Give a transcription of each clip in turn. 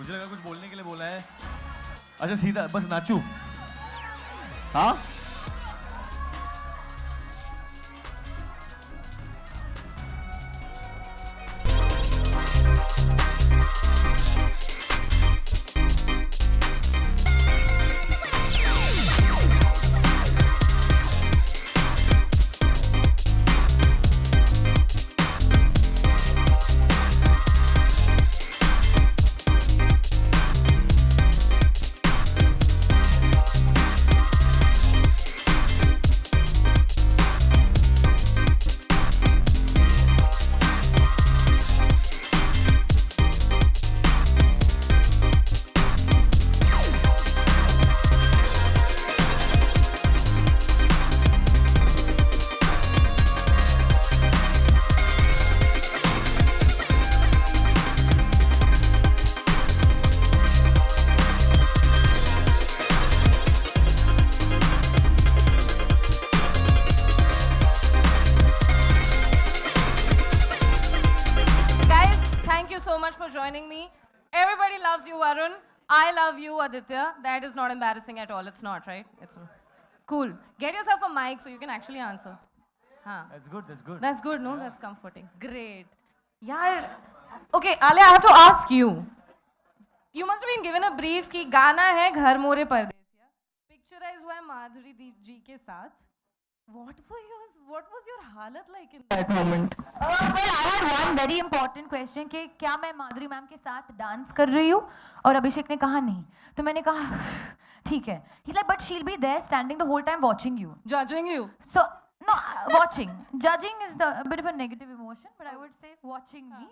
मुझे लगा कुछ बोलने के लिए बोला है। अच्छा सीधा बस नाचू। हाँ so much for joining me. Everybody loves you, Varun. I love you, Aditya. That is not embarrassing at all. It's not, right? It's not. Cool. Get yourself a mic so you can actually answer. Huh. That's good, that's good. That's good, no? Yeah. That's comforting. Great. Yaar. Okay, Ale, I have to ask you. You must have been given a brief कि गाना है घर मोरे परदेसिया. Picturized हुआ है माधुरी जी के साथ. What was your हालत like in that moment? Well, I had one very important question कि क्या मैं माधुरी मैम के साथ डांस कर रही हूँ और अभिषेक ने कहा नहीं तो मैंने कहा ठीक है. He's like but she'll be there standing the whole time watching you. Judging you. So no, watching. Judging is a bit of a negative emotion, but I would say watching me.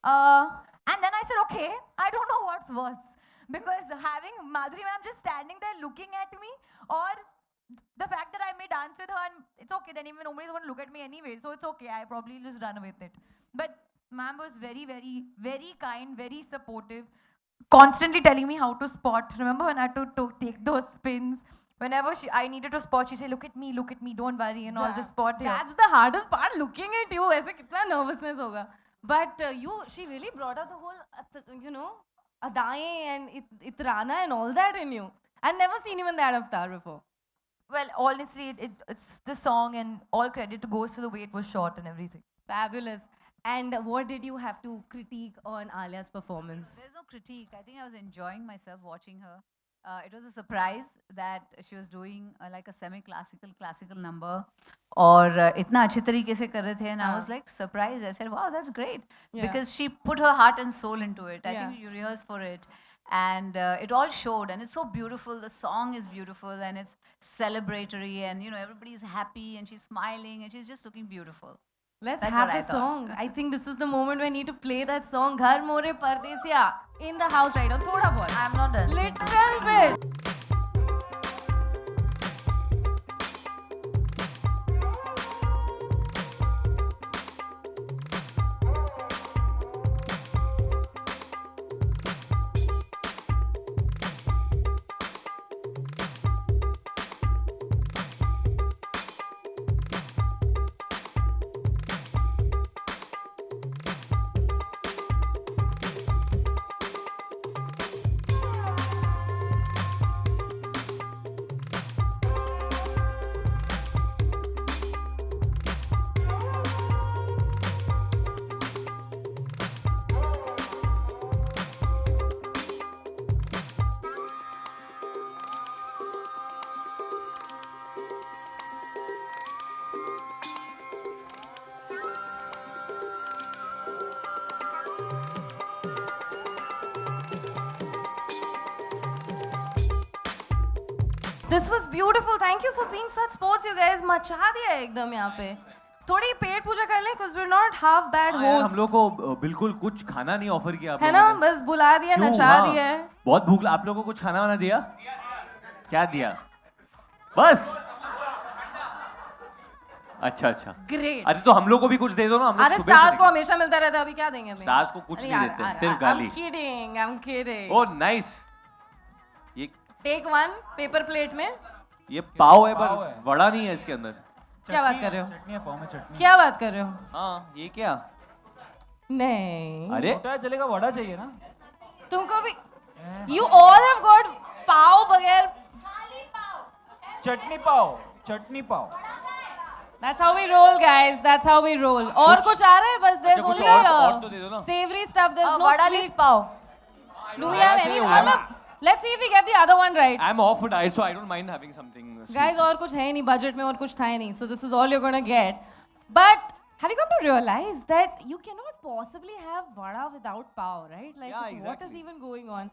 And then I said okay, I don't know what's worse because having Madhuri ma'am just standing there looking at me or the fact that I may dance with her and it's okay, then even nobody's going to look at me anyway, so it's okay, I probably just run with it. But ma'am was very, very, very kind, very supportive, constantly telling me how to spot. Remember when I had to take those spins? Whenever I needed to spot, she said, look at me, don't worry, and I'll just spot here. That's the hardest part, looking at you. ऐसे कितना nervousness होगा. But she really brought out the whole, adaएं and itrana and all that in you. I've never seen even that avatar before. Well, honestly, it's the song and all credit goes to the way it was shot and everything. Fabulous. And what did you have to critique on Alia's performance? There's no critique. I think I was enjoying myself watching her. It was a surprise that she was doing like a classical number और इतना अच्छे तरीके से कर रहे थे and I was like surprised. I said, wow, that's great. Yeah. Because she put her heart and soul into it. I Yeah. think you rehearsed for it. And it all showed and it's so beautiful. The song is beautiful and it's celebratory and everybody's happy and she's smiling and she's just looking beautiful. Let's That's have what the I thought. song. I think this is the moment we need to play that song, Ghar More Pardesiya, in the house right now. Thoda bahut. I'm not done. Little bit. This was beautiful. Thank you for being such sports, you guys. मचा दिया एकदम यहाँ पे. थोड़ी पेट पूजा कर लें, because we're not half bad hosts. हम लोग को बिल्कुल कुछ खाना नहीं ऑफर किया आप है लोगों ना, ने. बस बुला दिया, क्यों? नचा हाँ. दिया है. बहुत भूख. आप लोगों को कुछ खाना वाना दिया? क्या दिया? बस. अच्छा. Great. अरे तो हम लोग को भी कुछ दे दो ना. हम लोग अरे सुबह से स्टार्स को हमेशा मिलता रहता है, अभी क्या देंगे हमें? स्टार्स को कुछ नहीं देते, सिर्फ गाली. I'm kidding. Oh nice. ये Take one, paper plate में. ये पाव है पर वड़ा नहीं है इसके अंदर. क्या बात कर रहे हो? चटनी है, पाव में चटनी. क्या बात कर रहे हो? हाँ ये क्या? नहीं. अरे छोटा है चलेगा, वड़ा चाहिए ना. तुमको भी You all have got pav baghair. Chutney pav, chutney pav. That's how we roll, guys. That's how we roll. और कुछ आ रहा है बस there's कुछ only और तो दे दो ना. savory stuff. There's no vada leaf sweet. pav. Do we have any? मतलब let's see if we get the other one right. I'm off a diet, so I don't mind having something. Sweet. Guys, और कुछ है ही नहीं budget में और कुछ था ही नहीं. So this is all you're gonna get. But have you come to realize that you cannot possibly have vada without pav, right? Like Yeah, what is exactly. even going on?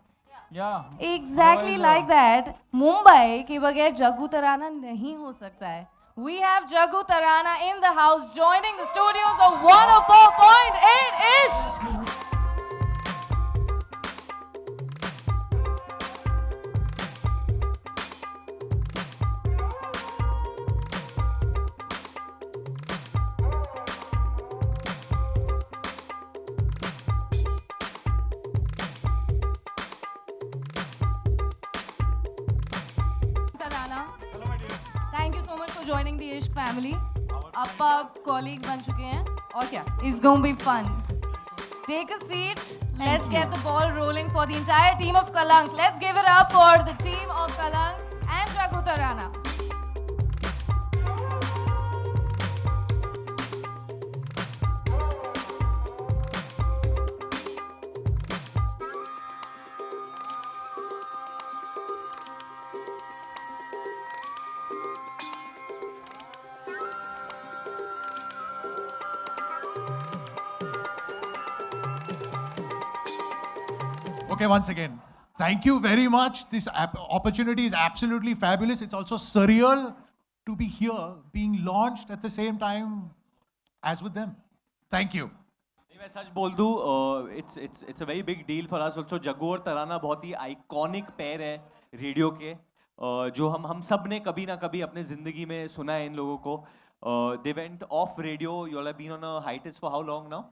Yeah. Exactly Otherwise, like that. Mumbai के बगैर जग्गू तराना नहीं हो सकता है. We have Jaggu Tarana in the house joining the studios of 104.8 ish. Tarana. Thank you so much for joining the Ishq family. अब आप colleagues बन चुके हैं और क्या? It's gonna be fun. Take a seat. Let's get the ball rolling for the entire team of Kalank. Let's give it up for the team of Kalank and Jaggu Tarana. Okay, once again, thank you very much. This opportunity is absolutely fabulous. It's also surreal to be here, being launched at the same time as with them. Thank you. नहीं, मैं सच बोल दूं, it's a very big deal for us also. Jaggu और तराना बहुत ही iconic pair है radio के, जो हम सब ने कभी ना कभी अपने जिंदगी में सुना है इन लोगों को. They went off radio. You all have been on a hiatus for how long now?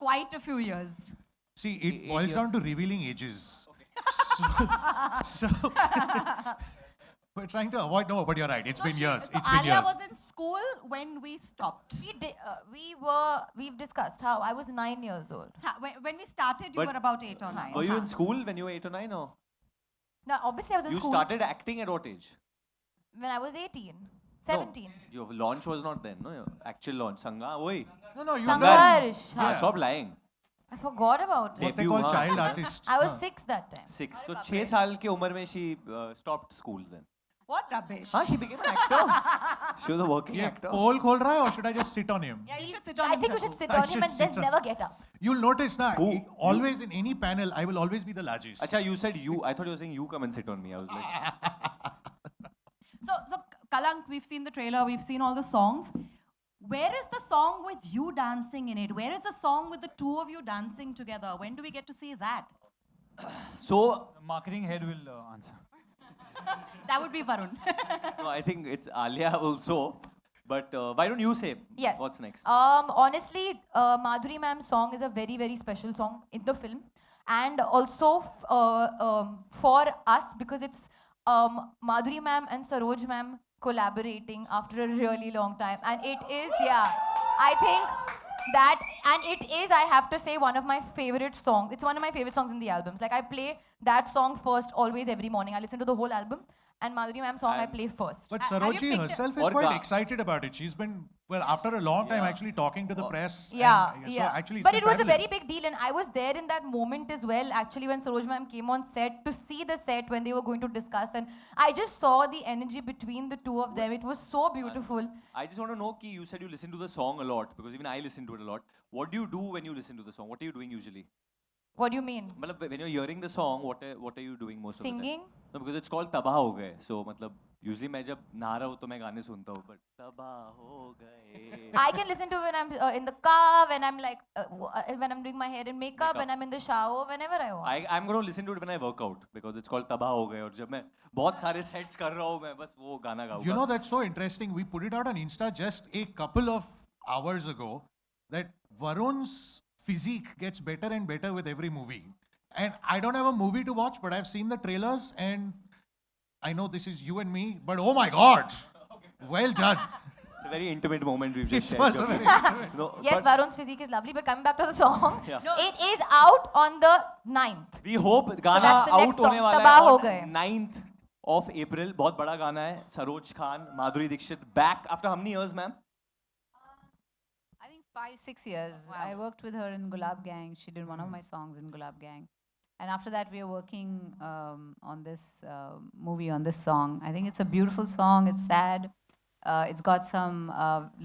Quite a few years. See, it boils down to revealing ages. So we're trying to avoid. No, but you're right. It's been years. So It's been Alia years. was in school when we stopped. We've discussed how I was 9 years old. When we started, you But- were about 8 or 9. Were you in school when you were 8 or 9 or? Now, obviously, I was in You school started acting at what age? when I was 18, 17. No, your launch was not then, no? Your actual launch. Sangha, oi. No, you Sangharsh. हाँ, stop lying. I forgot about it. what they Debut, call हाँ. child artists. I was 6 that time. 6. तो 6 साल की उम्र में she stopped school then. What rubbish. हाँ, she became an actor. She was a working Yeah, actor. poll khol raha hai, or should I just sit on him? Yeah, you should sit on I him, think you Jaggu. should sit I on him should and then sit on- never get up. You'll notice now, Who? always in any panel, I will always be the largest. Acha, you said you. I thought you were saying you come and sit on me. I was like, So Kalank, we've seen the trailer, we've seen all the songs. Where is the song with you dancing in it? Where is the song with the two of you dancing together? When do we get to see that? so. The marketing head will answer. That would be Varun. No, I think it's Alia also. But why don't you say Yes. what's next? Honestly, Madhuri ma'am's song is a very, very special song in the film. And also for us, because it's Madhuri ma'am and Saroj ma'am collaborating after a really long time. And it is, I think that, and it is, I have to say, one of my favorite songs. It's one of my favorite songs in the albums. Like, I play that song first always every morning. I listen to the whole album. And Madhuri ma'am's song I play first. But Have you Saroji picked herself Or is quite Ga- excited about it. She's been, well, after a long time, actually talking to the press. Yeah, and, yeah. So actually, it's but been it was a fabulous. very big deal, and I was there in that moment as well. Actually, when Saroj ma'am came on set to see the set when they were going to discuss, and I just saw the energy between the two of them. It was so beautiful. I just want to know, Ki, you said you listen to the song a lot because even I listen to it a lot. What do you do when you listen to the song? What are you doing usually? What do you mean? मतलब when you're hearing the song, what are you doing most of the Singing? time? No, because it's called तबाह हो गए. So मतलब usually मैं जब नहा रहा हूँ तो मैं गाने सुनता हूँ. But तबाह हो गए. I can listen to when I'm in the car, when I'm like, when I'm doing my hair and makeup, when I'm in the shower, whenever I want. I'm going to listen to it when I work out because it's called तबाह हो गए. और जब मैं बहुत सारे sets कर रहा हूँ मैं बस वो गाना गाऊँगा. You know, that's so interesting. We put it out on Insta just a couple of hours ago that Varun's physique gets better and better with every movie. And I don't have a movie to watch, but I've seen the trailers and I know this is you and me, but oh my God, well done. It's a very intimate moment we've just It shared. was a very intimate. No, Yes, but Varun's physique is lovely, but coming back to the song, Yeah. it is out on the 9th. we hope गाना that's the next out होने song. वाला तबाह है हो on गए। 9th of April. बहुत बड़ा गाना है. Saroj Khan, Madhuri Dixit back after how many years, ma'am? I think 5-6 years. I worked with her in Gulab Gang. She did one of my songs in Gulab Gang. And after that, we are working on this movie, on this song. I think it's a beautiful song. It's sad. It's got some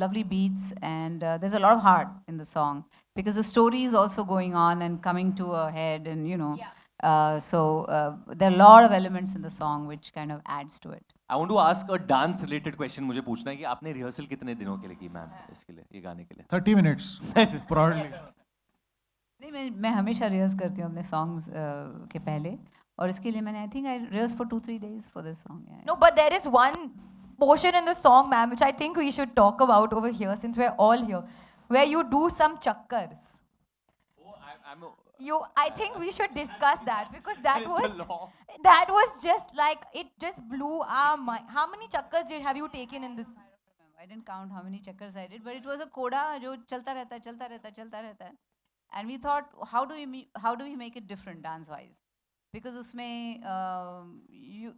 lovely beats, and there's a lot of heart in the song because the story is also going on and coming to a head, and so there are a lot of elements in the song which kind of adds to it. I want to ask a dance related question. मुझे पूछना है कि आपने rehearsal कितने दिनों के लिए की मैम इसके लिए, ये गाने के लिए? 30 minutes, broadly. नहीं, मैं हमेशा रिहर्स करती हूँ अपने सॉन्ग्स के पहले, और इसके लिए मैंने I think I rehearse for 2-3 days for this song. Yeah. No, but there is one portion in the song, ma'am, which I think we should talk about over here since we're all here, where you do some chakkars. I think we should discuss that because that was just like, it just blew our mind. How many chakkars have you taken in this? I didn't count how many checkers I did, but it was a coda जो चलता रहता है. And we thought, how do we make it different dance-wise? Because उसमें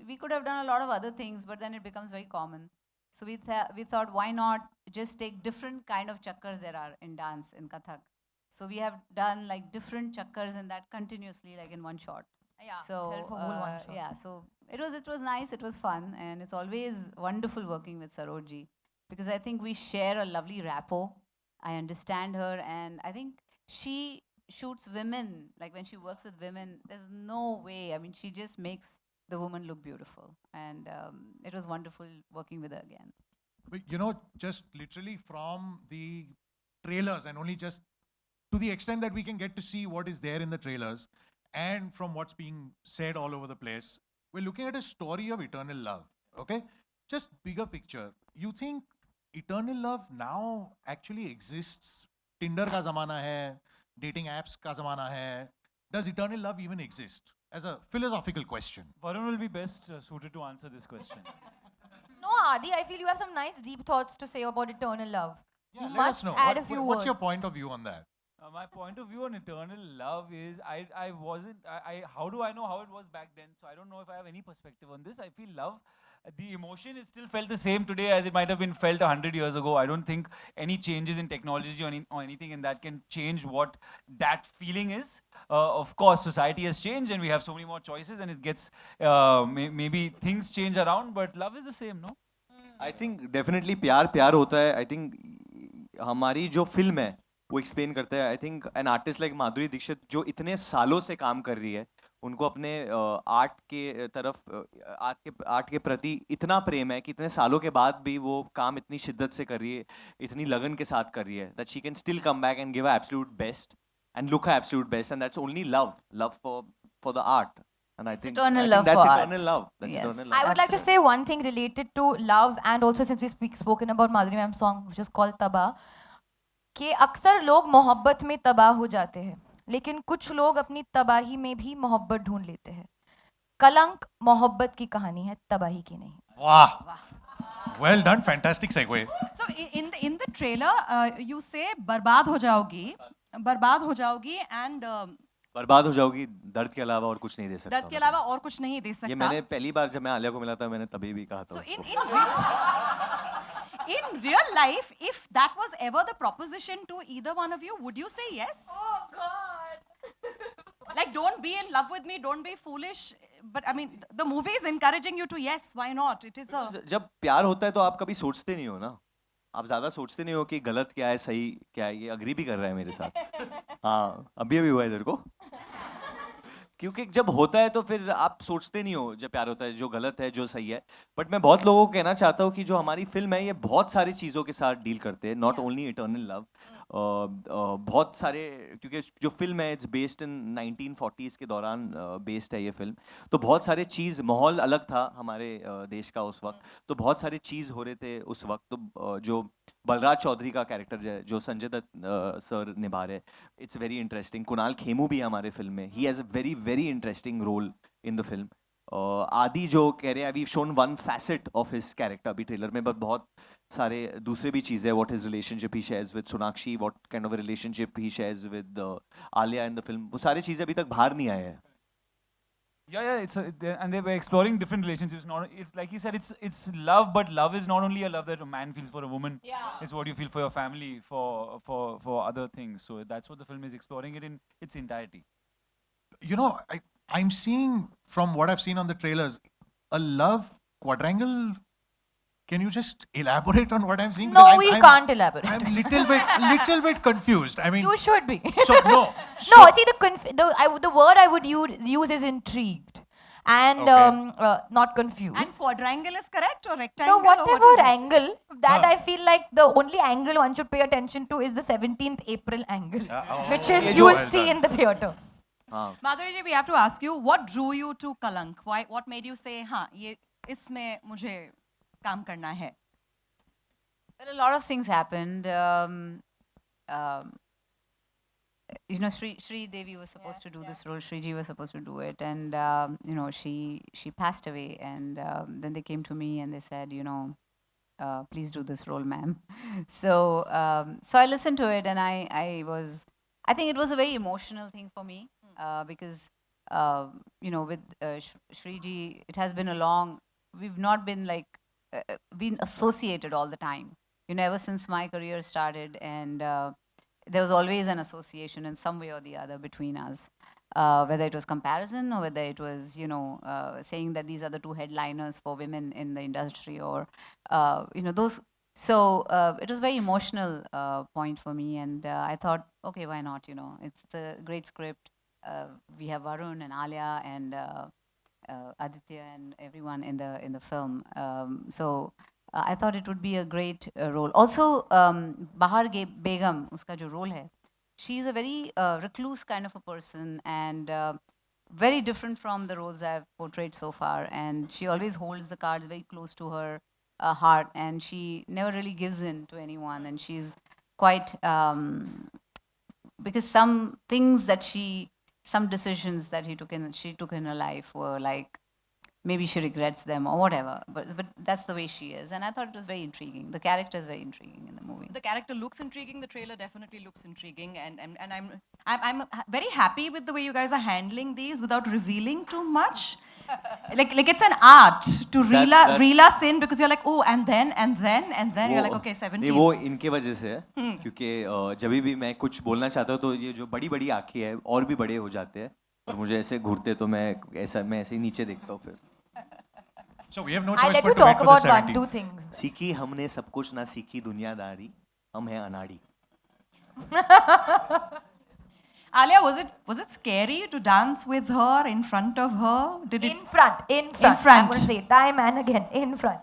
we could have done a lot of other things, but then it becomes very common. So we thought, why not just take different kind of chakkars there are in dance in Kathak? So we have done like different chakkars in that continuously, like in one shot. Yeah, So for whole one shot. yeah, so it was nice, it was fun, and it's always wonderful working with Sarojji because I think we share a lovely rapport. I understand her, and I think she shoots women, like when she works with women, there's no way. I mean, she just makes the woman look beautiful, and it was wonderful working with her again. But, just literally from the trailers, and only just to the extent that we can get to see what is there in the trailers, and from what's being said all over the place, we're looking at a story of eternal love. Okay? Just bigger picture. You think eternal love now actually exists? Tinder ka zamana hai, dating apps ka zamana hai. Does eternal love even exist? As a philosophical question. Varun will be best suited to answer this question. No, Adi, I feel you have some nice deep thoughts to say about eternal love. Yeah, You let must us know. add a few What's words. your point of view on that? My point of view on eternal love is how do I know how it was back then? So I don't know if I have any perspective on this. I feel love, the emotion is still felt the same today as it might have been felt 100 years ago. I don't think any changes in technology or anything in that can change what that feeling is. Of course, society has changed and we have so many more choices and it gets, maybe things change around, but love is the same, no? I think definitely प्यार होता है. I think हमारी जो film है वो explain करता है. I think an artist like Madhuri Dixit जो इतने सालों से काम कर रही है, उनको अपने आर्ट के तरफ आर्ट के प्रति इतना प्रेम है कि इतने सालों के बाद भी वो काम इतनी शिद्दत से कर रही है, इतनी लगन के साथ कर रही है, that she can still come back and give a absolute best and look a absolute best, and that's only love for the art. And I think eternal I love think that's for art. eternal love. That's Yes. eternal love. I would like to say one thing related to love, and also since we've spoken about Madhuri ma'am's song which is called Tabaa, कि अक्सर लोग मोहब्बत में तबाह हो जाते हैं, लेकिन कुछ लोग अपनी तबाही में भी मोहब्बत ढूंढ लेते हैं. कलंक मोहब्बत की कहानी है, तबाही की नहीं. Wow. Well done. Fantastic segue. So in the trailer, you say बर्बाद हो जाओगी and बर्बाद हो जाओगी, दर्द के अलावा और कुछ नहीं दे सकता. दर्द के अलावा और कुछ नहीं दे ये सकता. मैंने पहली बार जब मैं आलिया को मिला था मैंने तभी भी कहा था. So उसको. in real life, if that was ever the proposition to either one of you, would you say yes? Oh God. Like, don't be in love with me, don't be foolish. But I mean, the movie is encouraging you to yes, why not? It is a... जब प्यार होता है तो आप कभी सोचते नहीं हो ना, आप ज्यादा सोचते नहीं हो कि गलत क्या है सही क्या है. ये अग्री भी कर रहा है मेरे साथ. हाँ, अभी हुआ है तेरे को. क्योंकि जब होता है तो फिर आप सोचते नहीं हो जब प्यार होता है जो गलत है जो सही है. बट मैं बहुत लोगों को कहना चाहता हूँ कि जो हमारी फिल्म है ये बहुत सारी चीज़ों के साथ डील करते हैं, नॉट ओनली इटर्नल लव. बहुत सारे, क्योंकि जो फिल्म है इट्स बेस्ड इन 1940s के दौरान बेस्ड है ये फिल्म, तो बहुत सारे चीज़, माहौल अलग था हमारे देश का उस वक्त, तो बहुत सारे चीज़ हो रहे थे उस वक्त. तो जो बलराज चौधरी का कैरेक्टर जो संजय दत्त सर निभा रहे, it's very interesting. Kunal Khemu भी है हमारे फिल्म में, ही has a very very interesting role in the film. Adi जो कह रहे हैं we shown one facet of his character अभी ट्रेलर में, बट बहुत सारे दूसरे भी चीज़ें, what his relationship he shares with Sonakshi, what kind of relationship he shares with Alia in the film, वो सारी चीज़ें अभी तक बाहर नहीं आए हैं. Yeah, and they were exploring different relationships. Not, it's like he said, it's love, but love is not only a love that a man feels for a woman. Yeah. It's what you feel for your family, for other things. So that's what the film is exploring it in its entirety. You know, I'm seeing from what I've seen on the trailers, a love quadrangle. Can you just elaborate on what I'm seeing? No, Because we I'm- can't elaborate. I'm little bit confused. I mean, You should be. so no. No, So, see, the word I would use is intrigued and Okay. not confused. And quadrangle is correct or So rectangle? or what whatever is it? angle, that I feel like the only angle one should pay attention to is the 17th April angle, which ये you जो will है see done. in the theatre. Madhuri ji, we have to ask you, what drew you to Kalank? What made you say, हाँ, ये इसमें मुझे काम करना है? Well, a lot of things happened. You know, Shri Devi was supposed to do this role. Shriji was supposed to do it, and you know, she passed away. And then they came to me and they said, you know, please do this role, ma'am. So so I listened to it, and I think it was a very emotional thing for me because you know, with Shriji, it has been a long. We've not been like been associated all the time. You know, ever since my career started, and there was always an association in some way or the other between us, whether it was comparison or whether it was, you know, saying that these are the two headliners for women in the industry, or you know, those. So it was a very emotional point for me, and I thought, okay, why not? You know, it's a great script. We have Varun and Alia and Aditya and everyone in the film. So I thought it would be a great role. Also, Bahar Begum, uska jo role hai, she's a very recluse kind of a person, and very different from the roles I've portrayed so far. And she always holds the cards very close to her heart, and she never really gives in to anyone. And she's quite because some things that some decisions that she took in her life were like, maybe she regrets them or whatever, but that's the way she is, and I thought it was very intriguing. The character is very intriguing in the movie. The character looks intriguing. The trailer definitely looks intriguing, and I'm very happy with the way you guys are handling these without revealing too much. like it's an art to reel us in, because you're like, oh, and then you're like, okay, 17. नहीं, वो इनके वजह से है, क्योंकि जब भी मैं कुछ बोलना चाहता हूँ तो ये जो बड़ी बड़ी आँखें हैं और भी बड़े हो जाते हैं, और मुझे ऐसे घूरते तो मैं ऐसे ही नीचे देखता हूँ फिर. So we have no I'll choice let but you to wait talk for the about 17th. two things. सीखी हमने सब कुछ ना सीखी दुनियादारी, हम हैं अनाड़ी. Alia, was it scary to dance with her in front of her? Did it? In front. I'm front. going to say it time and again, in front.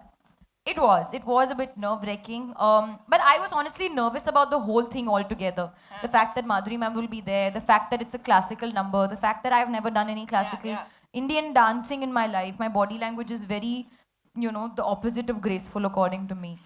It was a bit nerve-wracking. But I was honestly nervous about the whole thing altogether. The fact that Madhuri ma'am will be there, the fact that it's a classical number, the fact that I've never done any classical Indian dancing in my life. My body language is very, you know, the opposite of graceful according to me.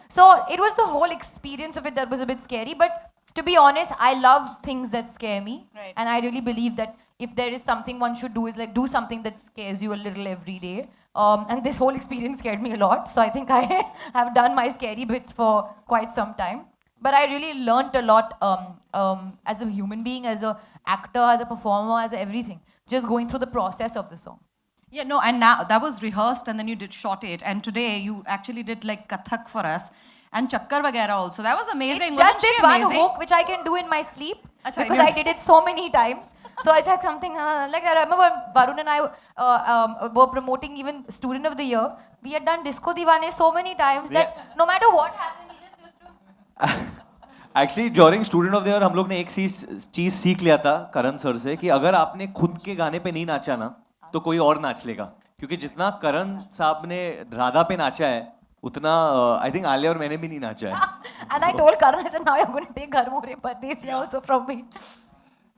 So it was the whole experience of it that was a bit scary. But to be honest, I love things that scare me. Right. And I really believe that if there is something one should do, is like do something that scares you a little every day. And this whole experience scared me a lot. So I think I have done my scary bits for quite some time. But I really learnt a lot as a human being, as an actor, as a performer, as everything. Just going through the process of the song. Yeah, no, and now that was rehearsed, and then you shot it, and today you actually did like Kathak for us and Chakkar Vagera also. That was amazing. It's just Wasn't she this one amazing? hook which I can do in my sleep Achha, because in I your did it so many times. So it's like something like I remember Varun and I were promoting even Student of the Year. We had done Disco Divane so many times that no matter what happened, we just used to. Actually during student of the year हम लोग ने एक चीज सीख लिया था करण sir से कि अगर आपने खुद के गाने पे नहीं नाचा ना तो कोई और नाच लेगा, क्योंकि जितना करण साहब ने राधा पे नाचा है उतना आई थिंक आलिया और मैंने भी नहीं नाचा है. And I told Karan, I said, now you're going to take Ghar More Pardesia also from me.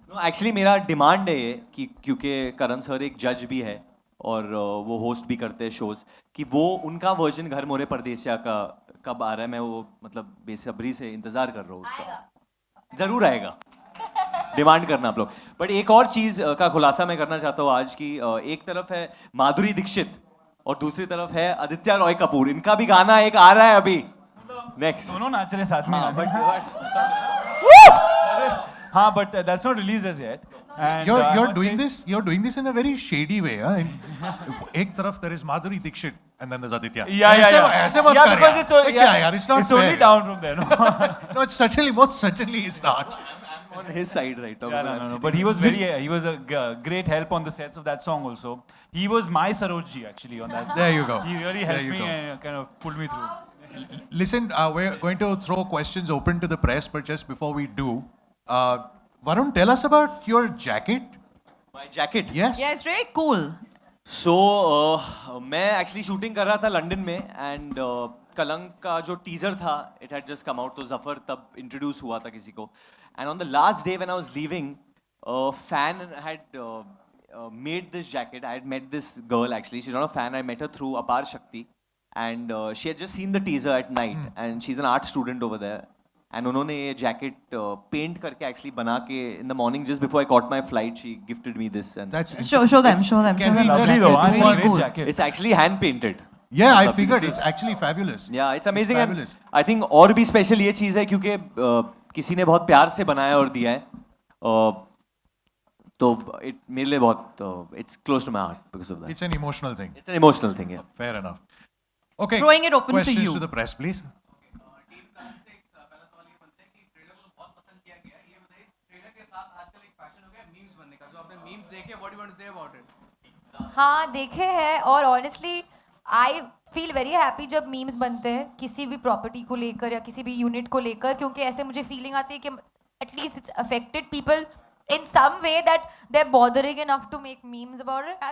No, actually मेरा डिमांड है ये कि क्योंकि करण सर एक जज भी है और वो होस्ट भी करते हैं शोज, कि वो उनका वर्जन घर मोरे परदेसिया का कब आ रहा है, मैं वो मतलब बेसब्री से इंतजार कर रहा हूँ उसका. जरूर आएगा. डिमांड करना आप लोग. बट एक और चीज का खुलासा मैं करना चाहता हूँ आज की. एक तरफ है माधुरी दीक्षित और दूसरी तरफ है आदित्य रॉय कपूर. इनका भी गाना एक आ रहा है अभी नेक्स्ट. दोनों नाच रहे साथ में. हाँ but that's not released as yet. And I You're must doing say- this. You're doing this in a very shady way. Huh? एक तरफ there is Madhuri Dixit and then there's Aditya. Yeah. ऐसे मत Yeah, कर because यार. it's, ये क्या यार? It's not it's fair. only down from there. No, No, it's certainly, most certainly is not. on his side right now. yeah, because I'm no. sitting But he here. was he was a great help on the sets of that song also. He was my Sarojji actually on that. Song. There you go. He really There helped you me go. and kind of pulled me through. Listen, we're going to throw questions open to the press, but just before we do, Varun, tell us about your jacket. My jacket. Yes. Yeah, it's really cool. सो मैं actually shooting कर रहा था London में and कलंक का जो teaser था it had just come out. तो जफर तब इंट्रोड्यूस हुआ था किसी को. And on the last day when I was leaving fan had made this jacket. I had met this girl actually. She's not a fan. I met her through Apar Shakti, and she had just seen the teaser at night. And she's an art student over there. And उन्होंने ये jacket paint करके actually बना के in the morning just before I caught my flight, she gifted me this. And That's Show them, show them. Can show we them. Lovely just- though. it's It's a really great cool. jacket. it's actually hand painted. Yeah, I मतलब figured this it's is- actually fabulous. Yeah, it's amazing. And fabulous. I think और भी special ये चीज़ है क्योंकि किसी ने बहुत प्यार से बनाया और दिया है. तो मेरे लिए बहुत it's close to my heart because of that. It's an emotional thing. It's an emotional thing, yeah. Fair enough. Okay. Throwing it open to questions you. to the press, please. हाँ देखे हैं और honestly I feel very happy जब memes बनते हैं किसी भी property को लेकर या किसी भी यूनिट को लेकर क्योंकि ऐसे मुझे फीलिंग आती है कि at least it's affected people in some way that they are bothering enough to make memes about it.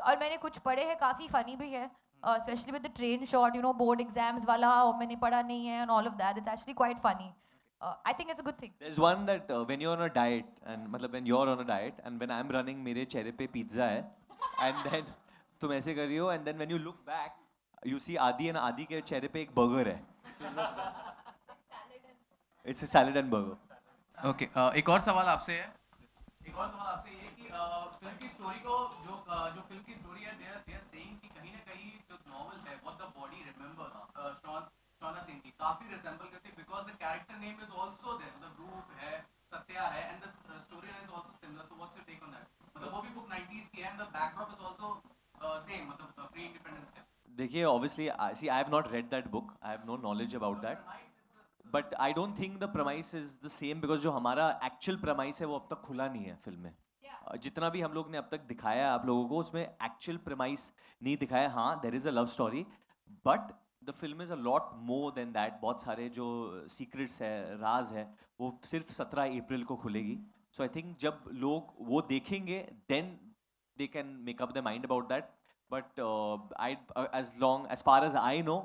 और मैंने कुछ पढ़े हैं काफ़ी फनी भी है specially with the train shot you know board exams वाला और मैंने पढ़ा नहीं है and all of that it's actually quite funny. I think it's a good thing. There's one that when you're on a diet and मतलब when you're on a diet and when I'm running मेरे चेहरे पे pizza है and then तुम ऐसे कर रही हो and then when you look back you see आदि and आदि के चेहरे पे एक बर्गर है. It's a salad and burger. Okay एक और सवाल आपसे है एक और सवाल आपसे ये कि फिल्म की स्टोरी को जो फिल्म की स्टोरी है दे आर सेइंग कि कहीं ना कहीं जो नॉवेल है what the body remembers Shauna Singh की काफी रिसेंबल करती है because the character name is also there the Roop है सत्या है and the story line is also similar so what's your take on that मतलब वो भी बुक 90s की है and the backdrop is also same मतलब प्री इंडिपेंडेंस का. देखिए obviously see I have not read that book. I have no knowledge about that. But I don't think the premise is the same because जो हमारा actual premise है वो अब तक खुला नहीं है फिल्म में. जितना भी हम लोग ने अब तक दिखाया है आप लोगों को उसमें actual premise नहीं दिखाया. हाँ there is a love story but the film is a lot more than that. बहुत सारे जो secrets है राज है वो सिर्फ 17 अप्रैल को खुलेगी. So I think जब लोग वो देखेंगे then they can make up their mind about that. But as far as I know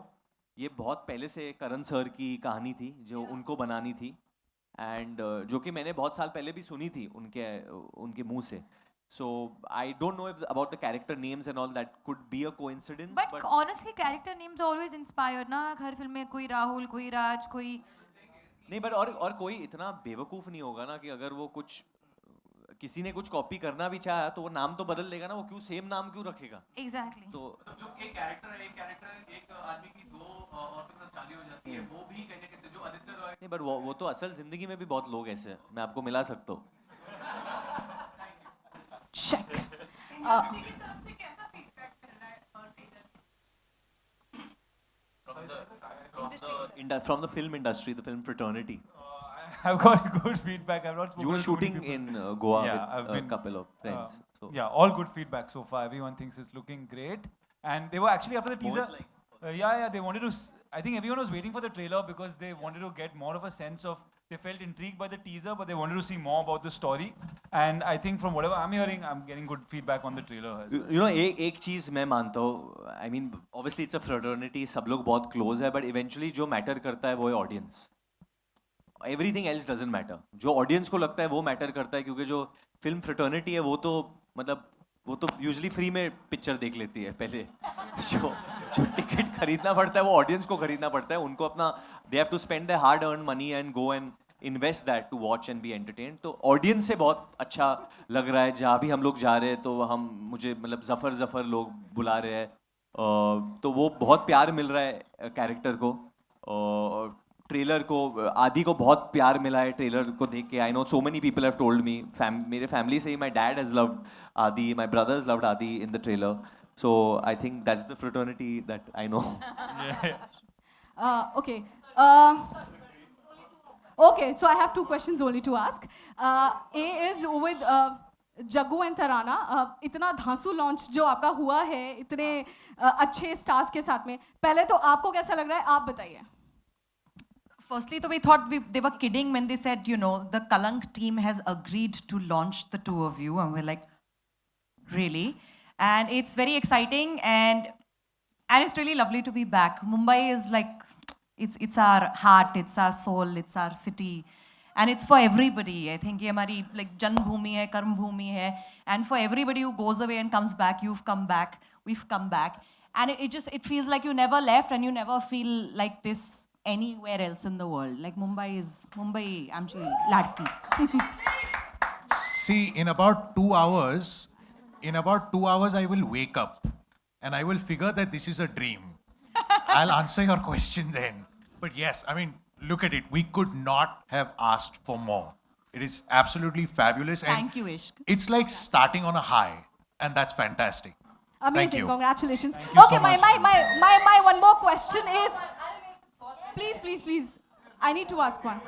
ये बहुत पहले से करण सर की कहानी थी जो उनको बनानी थी एंड जो कि मैंने बहुत साल पहले भी सुनी थी उनके मुंह से. So I don't know if about the character names and all that could be a coincidence. But honestly, character names always inspired ना. हर फिल्म में कोई राहुल, कोई राज, कोई नहीं but और कोई इतना बेवकूफ़ नहीं होगा ना कि अगर वो कुछ किसी ने कुछ कॉपी करना भी चाहा तो वो नाम तो बदल देगा ना. वो क्यों सेम नाम क्यों रखेगा. exactly. तो जो एक कैरेक्टर एक आदमी की दो औरतों के साथ शादी हो जाती है वो भी कहीं ना कहीं से जो आदित्य रॉय नहीं but वो तो असल जिंदगी में भी बहुत लोग ऐसे हैं. मैं आपको मिला सकता हूँ. Check. From the film industry, the film fraternity. I've got good feedback. I've not spoken You were to too many shooting people. in Goa Yeah, with I've a been, couple of friends. So Yeah, all good feedback so far. Everyone thinks it's looking great. And they were actually after the teaser. They wanted to. I think everyone was waiting for the trailer because they wanted to get more of a sense of. They felt intrigued by the teaser, but they wanted to see more about the story. And I think from whatever I'm hearing, I'm getting good feedback on the trailer. As well. you know एक चीज मैं मानता हूँ. I mean obviously it's a fraternity. सब लोग बहुत close है, but eventually जो matter करता है वो है audience. Everything else doesn't matter. जो audience को लगता है वो matter करता है क्योंकि जो film fraternity है वो तो मतलब वो तो यूजुअली फ्री में पिक्चर देख लेती है पहले. जो टिकट खरीदना पड़ता है वो ऑडियंस को खरीदना पड़ता है. उनको अपना they have to spend their hard earned money and go and invest that to watch and be entertained. तो audience से बहुत अच्छा लग रहा है. जहाँ भी हम लोग जा रहे हैं तो मुझे मतलब जफ़र लोग बुला रहे हैं. तो वो बहुत प्यार मिल रहा है कैरेक्टर को. ट्रेलर को आदि को बहुत प्यार मिला है ट्रेलर को देख के. I know so many people have told me, मेरे फैमिली से ही माय डैड हैज लव्ड आदि, माय ब्रदर्स लव्ड आदि in the trailer. So I think that's the fraternity that I know. Okay. Okay, so I have two questions only to ask. A is with Jaggu and Tarana. इतना धांसू launch जो आपका हुआ है इतने अच्छे stars के साथ में, पहले तो आपको कैसा लग रहा है, आप बताइए. Firstly, we thought they were kidding when they said, you know, the Kalank team has agreed to launch the two of you. And we're like, really? And it's very exciting and it's really lovely to be back. Mumbai is like, it's our heart, it's our soul, it's our city. And it's for everybody. I think ये हमारी like Janmbhoomi है, Karm Bhoomi है. And for everybody who goes away and comes back, you've come back, we've come back. And it feels like you never left and you never feel like this anywhere else in the world. Like Mumbai, आमची लाडकी. See, in about 2 hours, I will wake up and I will figure that this is a dream. I'll answer your question then. But yes, I mean, look at it. We could not have asked for more. It is absolutely fabulous. And Thank you, Ishq. it's like starting on a high, and that's fantastic. Amazing, Thank you. congratulations. you Okay, so much. my one more question is, please, I need to ask one.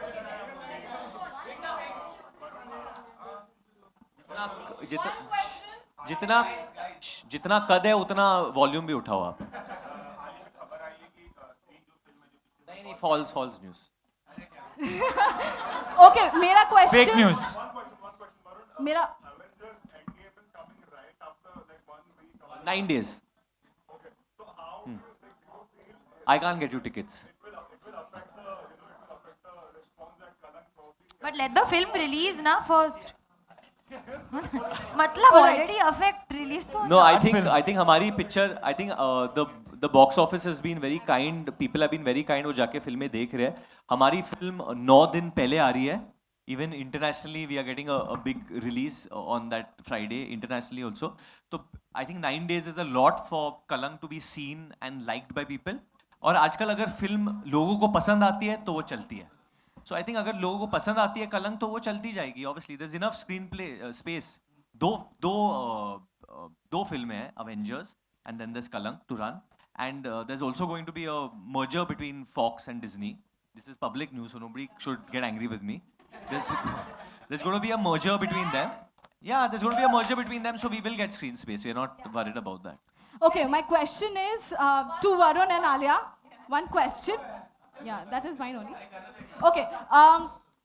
जितना कद है उतना volume भी उठाओ आप. नहीं, false news. Okay, मेरा question. Fake news. मेरा 9 days. I can't get you tickets. But let the film release na first. मतलब already affect release तो. No, I think हमारी picture, I think the box office has been very kind. People have been very kind. वो जाके फिल्में देख रहे हैं. हमारी फिल्म 9 दिन पहले आ रही है. Even internationally, we are getting a big release on that Friday, internationally also. So I think 9 days is a lot for Kalank to be seen and liked by people. और आजकल अगर फिल्म लोगों को पसंद आती है तो वो चलती है. So I think अगर लोगों को पसंद आती है कलंक तो वो चलती जाएगी. Obviously, there's enough screenplay space. दो फिल्में हैं, Avengers and then there's Kalank to run. And there's also going to be a merger between Fox and Disney. This is public news, so nobody should get angry with me. There's going to be a merger between them. Yeah, there's going to be a merger between them, so we will get screen space. We're not worried about that. Okay, my question is to Varun and Alia. One question. Yeah, that is mine only. Okay,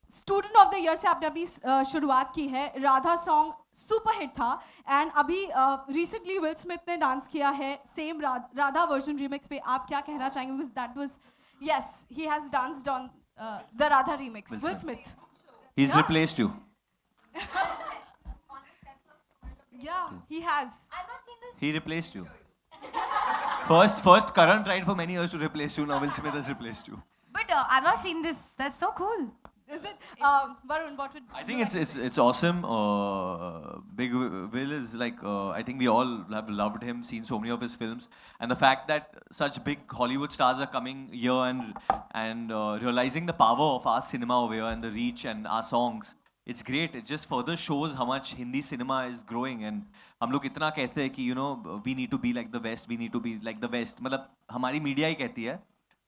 Student of the Year से आपने अपनी शुरुआत की है. Radha song super hit था and अभी recently will Smith ने dance किया है सेम राधा वर्जन रीमिक्स पे. आप क्या कहना चाहेंगे? Because that was, yes, he has danced on the Radha remix. Will Smith. He's replaced you. Yeah, he has. He replaced you. First, Karan tried for many years to replace you. Now Will Smith has replaced you. But I've not seen this. That's so cool. Is it? Varun, what would I think it's awesome. Big Will is like I think we all have loved him, seen so many of his films, and the fact that such big Hollywood stars are coming here and realizing the power of our cinema over here and the reach and our songs. It's great. It just further shows how much Hindi cinema is growing. And हम लोग इतना कहते हैं कि you know we need to be like the West, we need to be like the West. मतलब हमारी media ही कहती है,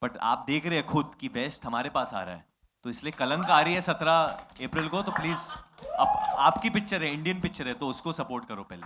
but आप देख रहे हैं खुद कि West हमारे पास आ रहा है. तो इसलिए कलंक आ रही है 17 अप्रैल को. तो प्लीज आपकी पिक्चर है, इंडियन पिक्चर है, तो उसको सपोर्ट करो पहले.